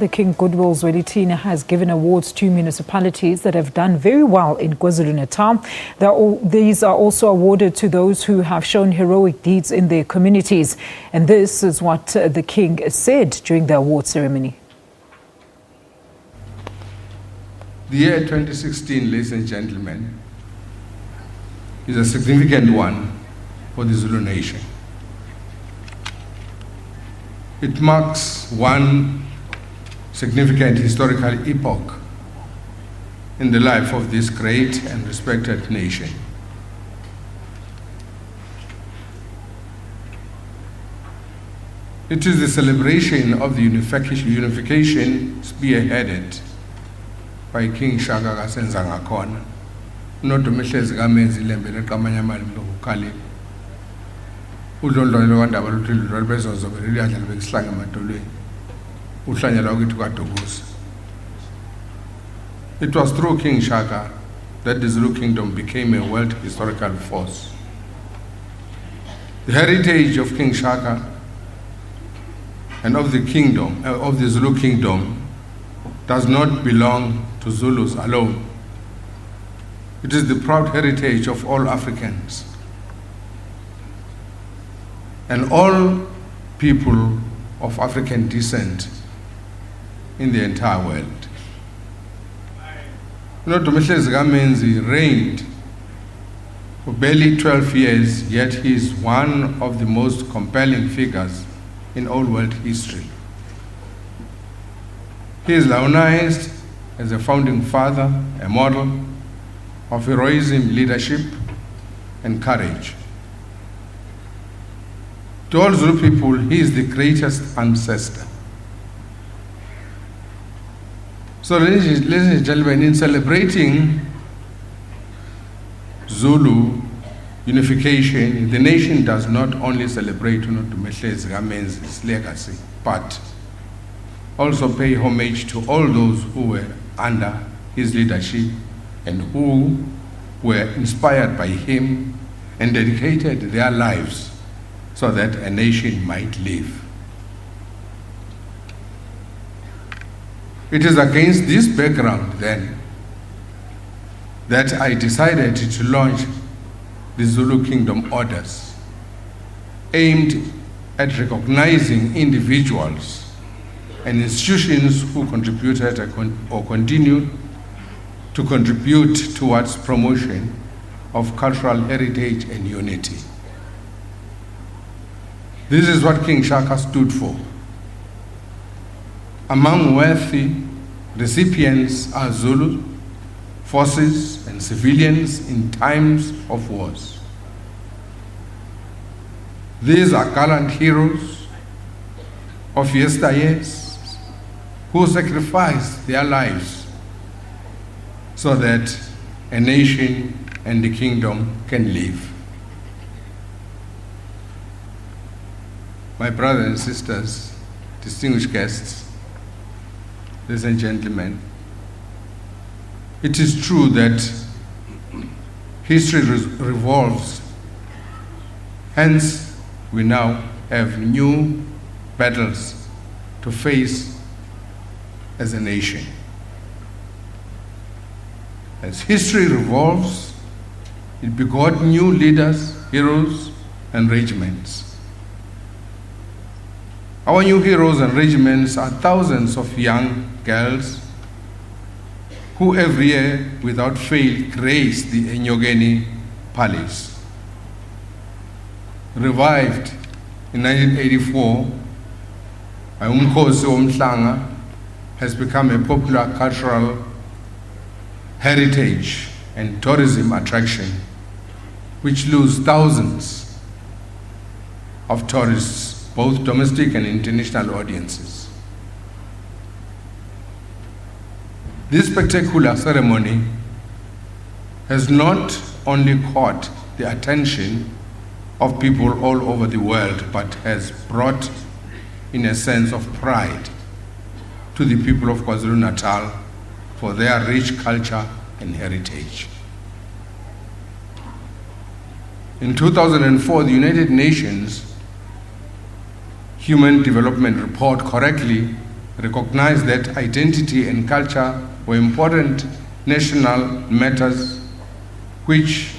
The King Goodwill Zwelithini has given awards to municipalities that have done very well in KwaZulu-Natal. These are also awarded to those who have shown heroic deeds in their communities. And this is what the King said during the award ceremony. The year 2016, ladies and gentlemen, is a significant one for the Zulu nation. It marks one significant historical epoch in the life of this great and respected nation. It is the celebration of the unification spearheaded by King Shaka Kasenzangakhona, not to Mrs. Gamenzi Lembele Kamanyamal Lokali. Udlondlo lwandaba luthile lwalibezonzo beliyadla libekisihlange emadolweni. Uhlanyela ukuthi kwaDukuza. It was through King Shaka that the Zulu kingdom became a world historical force. The heritage of King Shaka and of the kingdom, of the Zulu kingdom, does not belong to Zulus alone. It is the proud heritage of all Africans and all people of African descent in the entire world. You know, Mrs. Gamenzi reigned for barely 12 years, yet he is one of the most compelling figures in all world history. He is lionized as a founding father, a model of heroism, leadership, and courage. To all Zulu people, he is the greatest ancestor. So, ladies and gentlemen, in celebrating Zulu unification, the nation does not only celebrate Mrs. Gamenzi's legacy, but also pay homage to all those who were under his leadership and who were inspired by him and dedicated their lives so that a nation might live. It is against this background, then, that I decided to launch the Zulu Kingdom Orders, aimed at recognizing individuals and institutions who contributed or continue to contribute towards promotion of cultural heritage and unity. This is what King Shaka stood for. Among worthy recipients are Zulu, forces and civilians in times of wars. These are gallant heroes of yesteryears who sacrificed their lives so that a nation and the kingdom can live. My brothers and sisters, distinguished guests, ladies and gentlemen, it is true that history revolves. Hence, we now have new battles to face as a nation. As history revolves, it begot new leaders, heroes, and regiments. Our new heroes and regiments are thousands of young girls who every year, without fail, grace the Enyogeni Palace. Revived in 1984 by Umkhosi Womhlanga, has become a popular cultural heritage and tourism attraction, which lures thousands of tourists, both domestic and international audiences. This spectacular ceremony has not only caught the attention of people all over the world, but has brought in a sense of pride to the people of KwaZulu-Natal for their rich culture and heritage. In 2004, the United Nations Human Development Report correctly recognized that identity and culture were important national matters which,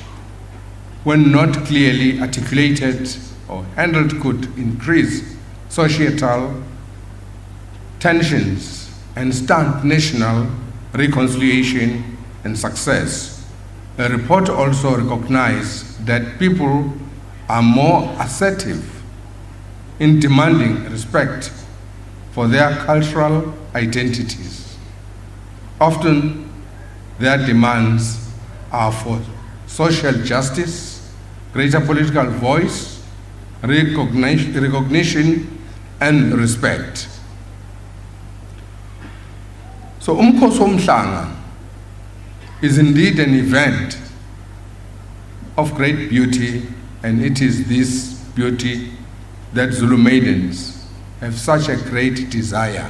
when not clearly articulated or handled, could increase societal tensions and stunt national reconciliation and success. The report also recognized that people are more assertive in demanding respect for their cultural identities. Often, their demands are for social justice, greater political voice, recognition, and respect. So Umkhosi Womhlanga is indeed an event of great beauty, and it is this beauty that Zulu maidens have such a great desire.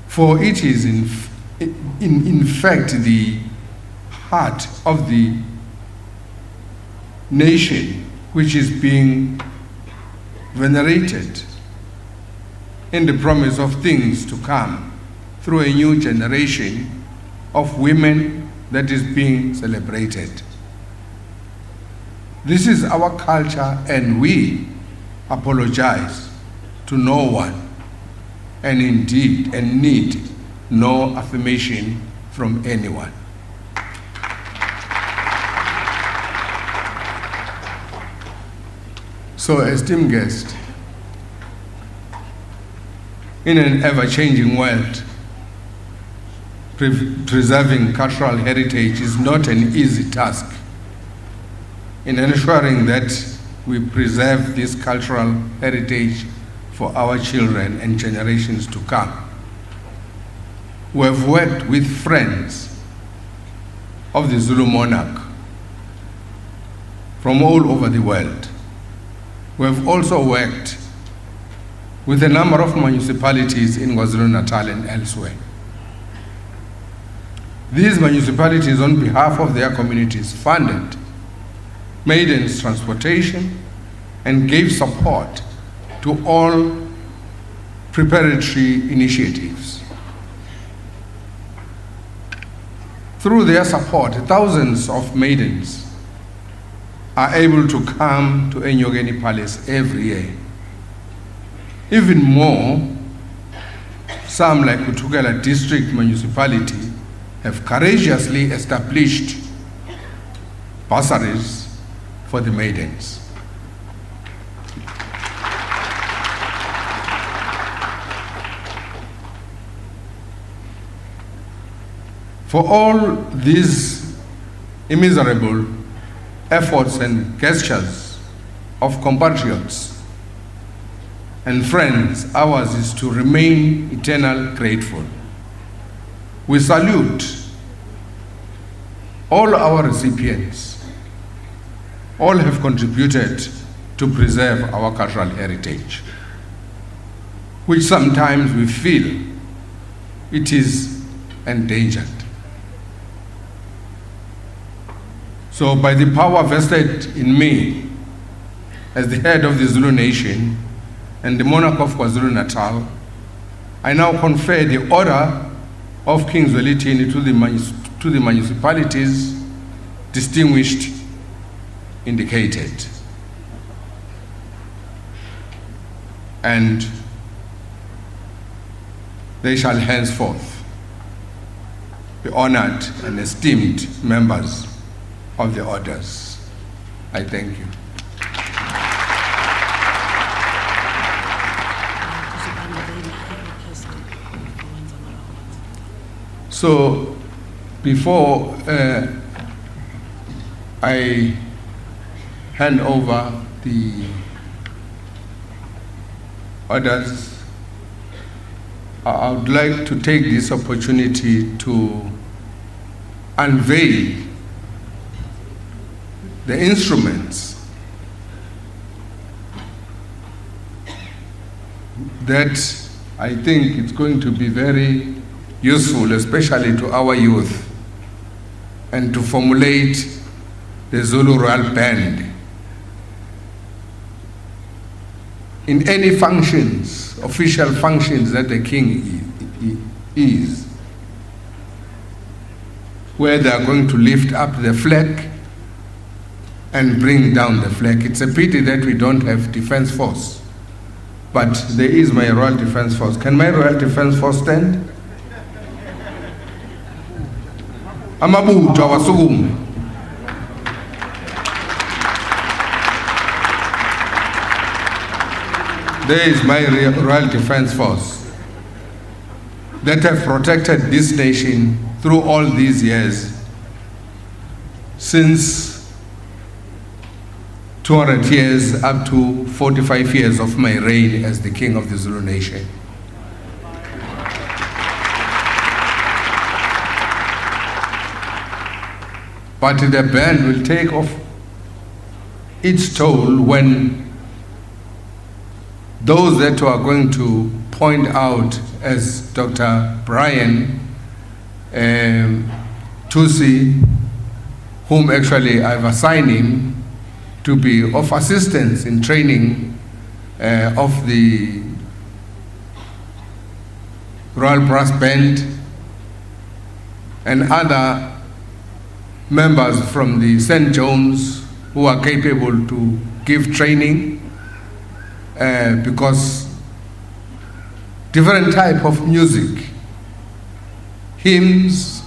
For it is in fact the heart of the nation which is being venerated in the promise of things to come through a new generation of women that is being celebrated. This is our culture, and we apologize to no one, and indeed, and need no affirmation from anyone. So, esteemed guest, in an ever-changing world, preserving cultural heritage is not an easy task. In ensuring that we preserve this cultural heritage for our children and generations to come, we have worked with friends of the Zulu monarch from all over the world. We have also worked with a number of municipalities in KwaZulu-Natal and elsewhere. These municipalities, on behalf of their communities, funded maidens' transportation and gave support to all preparatory initiatives. Through their support, thousands of maidens are able to come to Enyogeni Palace every year. Even more, some like Kutukela District Municipality have courageously established bursaries for the maidens. For all these immeasurable efforts and gestures of compatriots and friends, ours is to remain eternal grateful. We salute all our recipients. All have contributed to preserve our cultural heritage, which sometimes we feel it is endangered. So by the power vested in me as the head of the Zulu nation and the monarch of KwaZulu-Natal, I now confer the order of King Zwelithini to the municipalities distinguished indicated. And they shall henceforth be honored and esteemed members of the orders. I thank you. So, before I hand over the orders, I would like to take this opportunity to unveil the instruments that I think it's going to be very useful, especially to our youth, and to formulate the Zulu Royal Band. in any functions, official functions that the king is, where they are going to lift up the flag and bring down the flag. It's a pity that we don't have defense force, but there is my Royal Defense Force. Can my Royal Defense Force stand? Amabutho awasukume. There is my Royal Defense Force that have protected this nation through all these years, since 200 years up to 45 years of my reign as the King of the Zulu nation. But the band will take off its toll when those that are going to point out, as Dr. Brian Tusi, whom actually I've assigned him to be of assistance in training of the Royal Brass Band and other members from the St. John's who are capable to give training, because different type of music, hymns,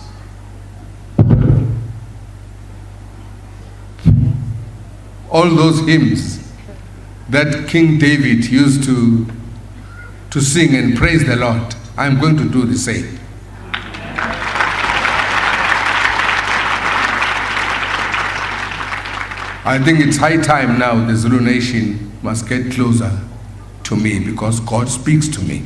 all those hymns that King David used to sing and praise the Lord, I'm going to do the same. I think it's high time now the Zulu nation must get closer to me, because God speaks to me.